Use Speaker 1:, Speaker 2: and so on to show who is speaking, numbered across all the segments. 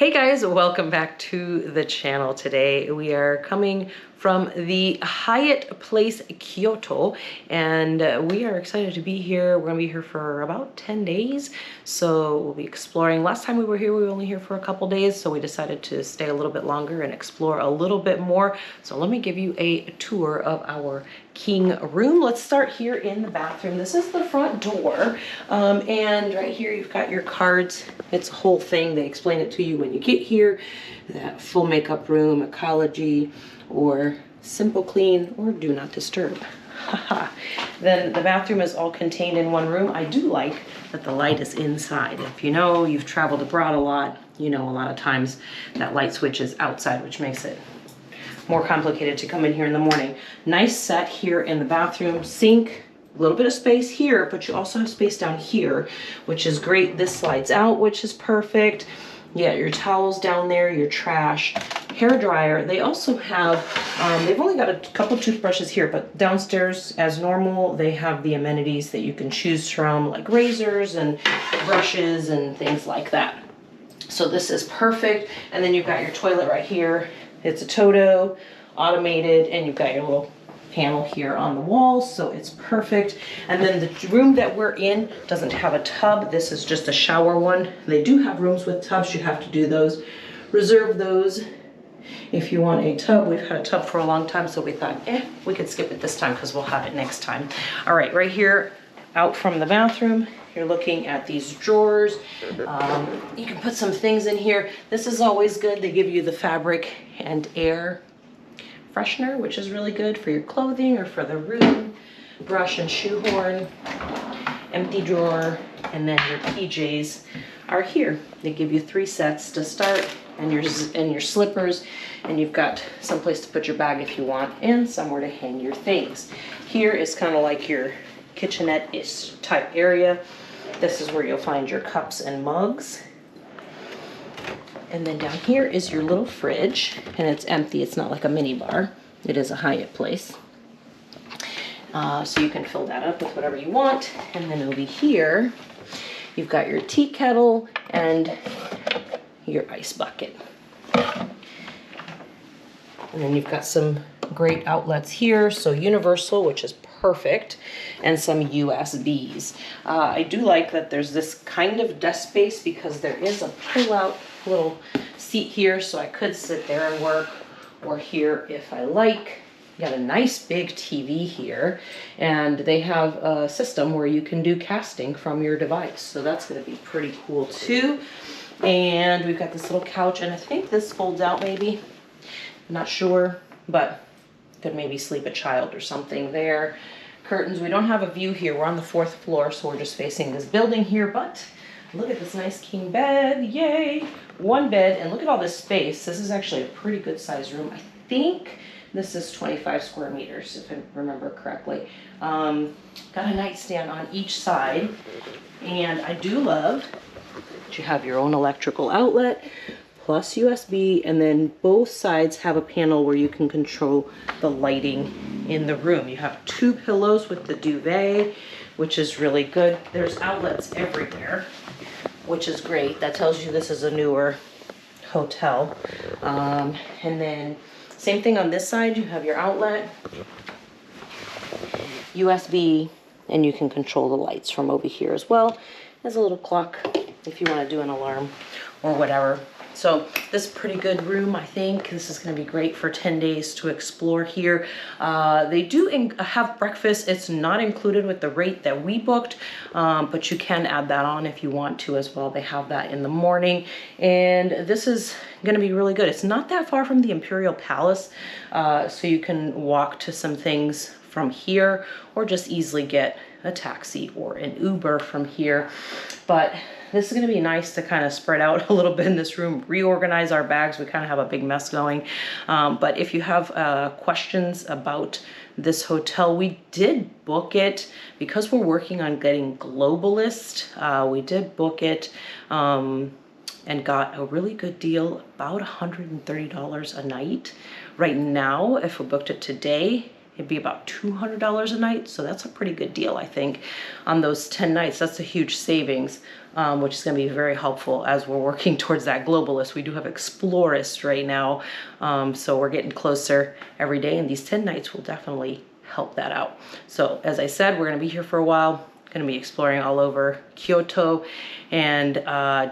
Speaker 1: Hey guys, welcome back to the channel. Today we are coming from the Hyatt place Kyoto, and we are excited to be here. We're gonna be here for about 10 days, so we'll be exploring. Last time we were here, we were only here for a couple days, so we decided to stay a little bit longer and explore a little bit more. So let me give you a tour of our king room. Let's start here in the bathroom. This is the front door, and right here you've got your cards. It's a whole thing. They explain it to you when you get here. That full makeup room, ecology, or simple clean, or do not disturb. Then the bathroom is all contained in one room. I do like that the light is inside. If you know you've traveled abroad a lot, you know a lot of times that light switch is outside, which makes it more complicated to come in here in the morning. Nice set here in the bathroom, sink, a little bit of space here, but you also have space down here, which is great. This slides out, which is perfect. Yeah, your towels down there, your trash, hair dryer. They also have, they've only got a couple toothbrushes here, but downstairs as normal, they have the amenities that you can choose from, like razors and brushes and things like that. So this is perfect. And then you've got your toilet right here. It's a Toto, automated, and you've got your little panel here on the wall, so it's perfect. And then the room that we're in doesn't have a tub. This is just a shower one. They do have rooms with tubs. You have to do those. Reserve those if you want a tub. We've had a tub for a long time, so we thought, we could skip it this time because we'll have it next time. All right, right here, out from the bathroom, you're looking at these drawers. You can put some things in here. This is always good. They give you the fabric and air freshener, which is really good for your clothing or for the room. Brush and shoehorn, empty drawer, and then your PJs are here. They give you 3 sets to start, and your slippers, and you've got some place to put your bag if you want, and somewhere to hang your things. Here is kind of like your kitchenette-ish type area. This is where you'll find your cups and mugs. And then down here is your little fridge, and it's empty. It's not like a mini bar. It is a Hyatt place. So you can fill that up with whatever you want. And then over here, you've got your tea kettle and your ice bucket. And then you've got some great outlets here. So universal, which is perfect, and some USBs. I do like that there's this kind of desk space because there is a pull-out little seat here, so I could sit there and work, or here if I like. You got a nice big TV here, and they have a system where you can do casting from your device, so that's going to be pretty cool too. And we've got this little couch, and I think this folds out maybe. I'm not sure, but could maybe sleep a child or something there. Curtains. We don't have a view here. We're on the 4th floor, so we're just facing this building here, but look at this nice king bed. Yay! 1 bed, and look at all this space. This is actually a pretty good sized room. I think this is 25 square meters, if I remember correctly. Got a nightstand on each side, and I do love that you have your own electrical outlet plus USB, and then both sides have a panel where you can control the lighting in the room. You have 2 pillows with the duvet, which is really good. There's outlets everywhere, which is great. That tells you this is a newer hotel. And then same thing on this side. You have your outlet, USB, and you can control the lights from over here as well. There's a little clock if you want to do an alarm or whatever. So this is a pretty good room, I think. This is going to be great for 10 days to explore here. They do have breakfast. It's not included with the rate that we booked, but you can add that on if you want to as well. They have that in the morning, and this is going to be really good. It's not that far from the Imperial Palace, so you can walk to some things from here or just easily get a taxi or an Uber from here. But this is going to be nice to kind of spread out a little bit in this room, reorganize our bags. We kind of have a big mess going. But if you have questions about this hotel, we did book it because we're working on getting Globalist. We did book it and got a really good deal, about $130 a night. Right now, if we booked it today, it'd be about $200 a night. So that's a pretty good deal, I think, on those 10 nights. That's a huge savings, which is going to be very helpful as we're working towards that globalist. We do have explorist right now, so we're getting closer every day, and these 10 nights will definitely help that out. So as I said, we're going to be here for a while, going to be exploring all over Kyoto, and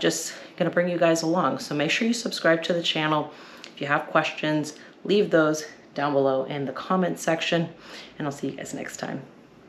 Speaker 1: just going to bring you guys along. So make sure you subscribe to the channel. If you have questions, leave those down below in the comment section, and I'll see you guys next time.